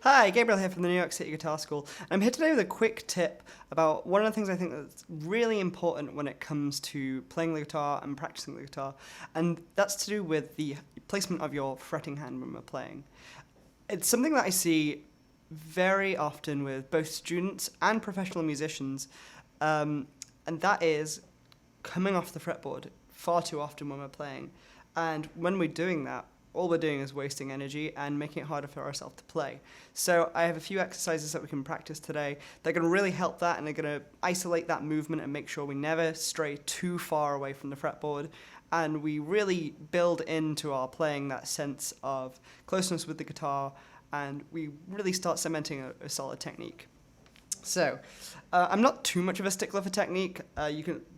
Hi, Gabriel here from the New York City Guitar School. I'm here today with a quick tip about one of the things I think that's really important when it comes to playing the guitar and practicing the guitar, and that's to do with the placement of your fretting hand when we're playing. It's something that I see very often with both students and professional musicians, and that is coming off the fretboard far too often when we're playing. And when we're doing that, all we're doing is wasting energy and making it harder for ourselves to play. So I have a few exercises that we can practice today that are going to really help that, and they're going to isolate that movement and make sure we never stray too far away from the fretboard, and we really build into our playing that sense of closeness with the guitar, and we really start cementing a solid technique. So, I'm not too much of a stickler for technique.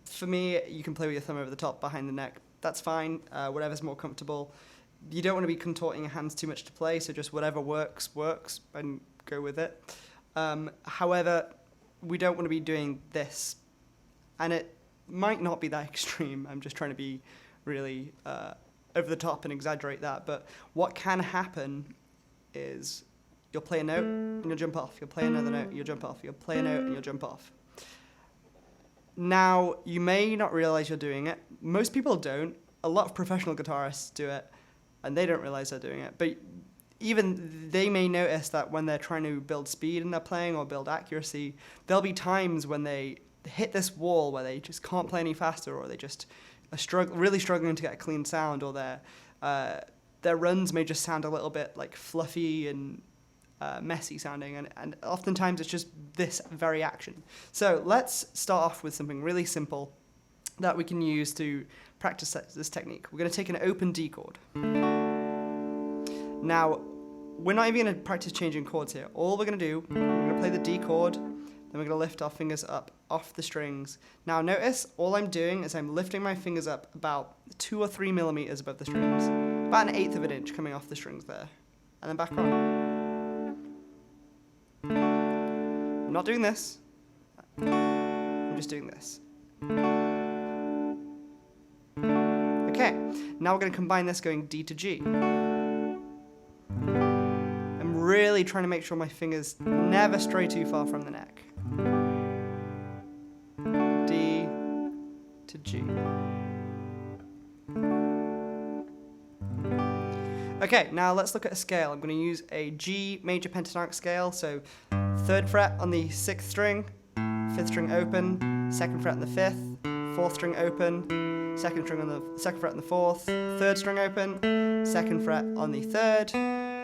For me, you can play with your thumb over the top, behind the neck. That's fine, whatever's more comfortable. You don't want to be contorting your hands too much to play, so just whatever works, and go with it. However, we don't want to be doing this, and it might not be that extreme. I'm just trying to be really over the top and exaggerate that, but what can happen is you'll play a note and you'll jump off, you'll play another note and you'll jump off, you'll play a note and you'll jump off. Now, you may not realize you're doing it. Most people don't. A lot of professional guitarists do it, and they don't realize they're doing it. But even they may notice that when they're trying to build speed in their playing or build accuracy, there'll be times when they hit this wall where they just can't play any faster, or they just are really struggling to get a clean sound, or their runs may just sound a little bit like fluffy and messy sounding, and oftentimes it's just this very action. So let's start off with something really simple that we can use to practice this technique. We're going to take an open D chord. Now, we're not even going to practice changing chords here. All we're going to do, we're going to play the D chord, then we're going to lift our fingers up off the strings. Now notice, all I'm doing is I'm lifting my fingers up about 2 or 3 millimeters above the strings, about 1/8 of an inch coming off the strings there, and then back on. I'm not doing this, I'm just doing this. Okay, now we're going to combine this going D to G. I'm really trying to make sure my fingers never stray too far from the neck. D to G. Okay, now let's look at a scale. I'm going to use a G major pentatonic scale, so 3rd fret on the 6th string, 5th string open, 2nd fret on the 5th, 4th string open, 2nd string on the 2nd fret on the 4th, 3rd string open, 2nd fret on the 3rd,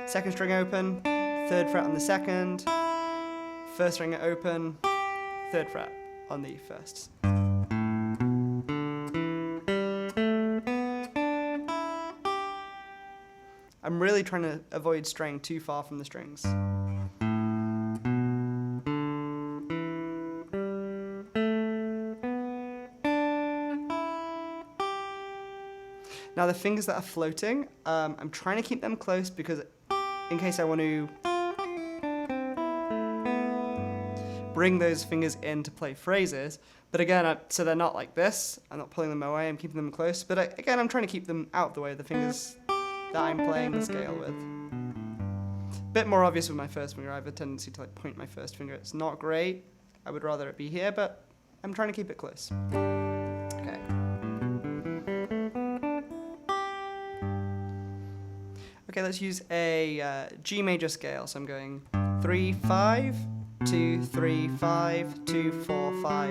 2nd string open, 3rd fret on the 2nd, 1st string open, 3rd fret on the 1st. I'm really trying to avoid straying too far from the strings. Now the fingers that are floating, I'm trying to keep them close because in case I want to bring those fingers in to play phrases, but again, so they're not like this, I'm not pulling them away, I'm keeping them close, but again, I'm trying to keep them out of the way of the fingers that I'm playing the scale with. Bit more obvious with my first finger. I have a tendency to point my first finger. It's not great. I would rather it be here, but I'm trying to keep it close. Okay. Okay, let's use a G major scale. So I'm going 3, 5, 2, 3, 5, 2, 4, 5.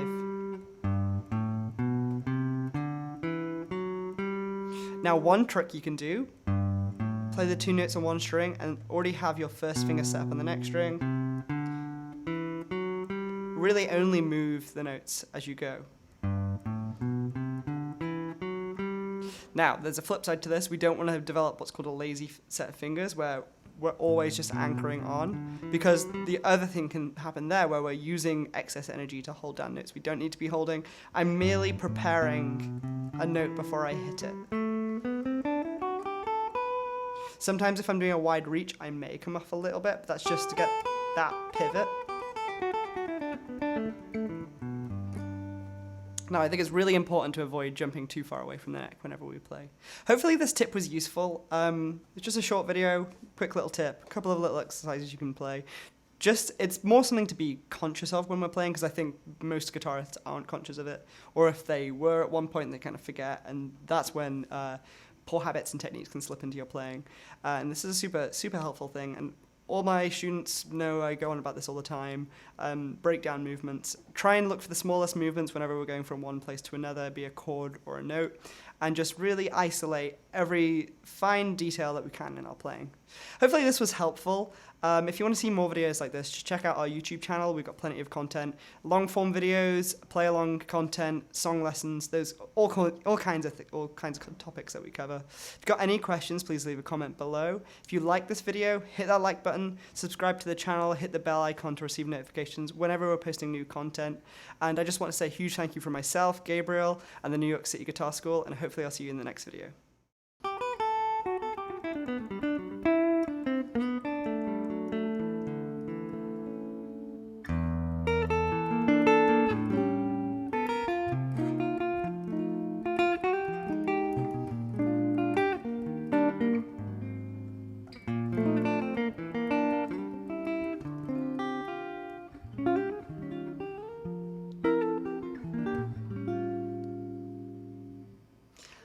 Now one trick you can do, play the 2 notes on one string and already have your first finger set up on the next string. Really only move the notes as you go. Now, there's a flip side to this. We don't want to develop what's called a lazy set of fingers where we're always just anchoring on, because the other thing can happen there where we're using excess energy to hold down notes we don't need to be holding. I'm merely preparing a note before I hit it. Sometimes if I'm doing a wide reach, I may come off a little bit, but that's just to get that pivot. Now, I think it's really important to avoid jumping too far away from the neck whenever we play. Hopefully this tip was useful. It's just a short video, quick little tip, a couple of little exercises you can play. It's more something to be conscious of when we're playing, because I think most guitarists aren't conscious of it, or if they were at one point, they kind of forget, and that's when poor habits and techniques can slip into your playing. And this is a super, super helpful thing, and all my students know I go on about this all the time. Break down movements. Try and look for the smallest movements whenever we're going from one place to another, be a chord or a note, and just really isolate every fine detail that we can in our playing. Hopefully this was helpful. If you want to see more videos like this, just check out our YouTube channel. We've got plenty of content, long form videos, play along content, song lessons. There's all kinds of topics that we cover. If you've got any questions, please leave a comment below. If you like this video, hit that like button, subscribe to the channel, hit the bell icon to receive notifications whenever we're posting new content. And I just want to say a huge thank you from myself, Gabriel, and the New York City Guitar School, and hopefully I'll see you in the next video.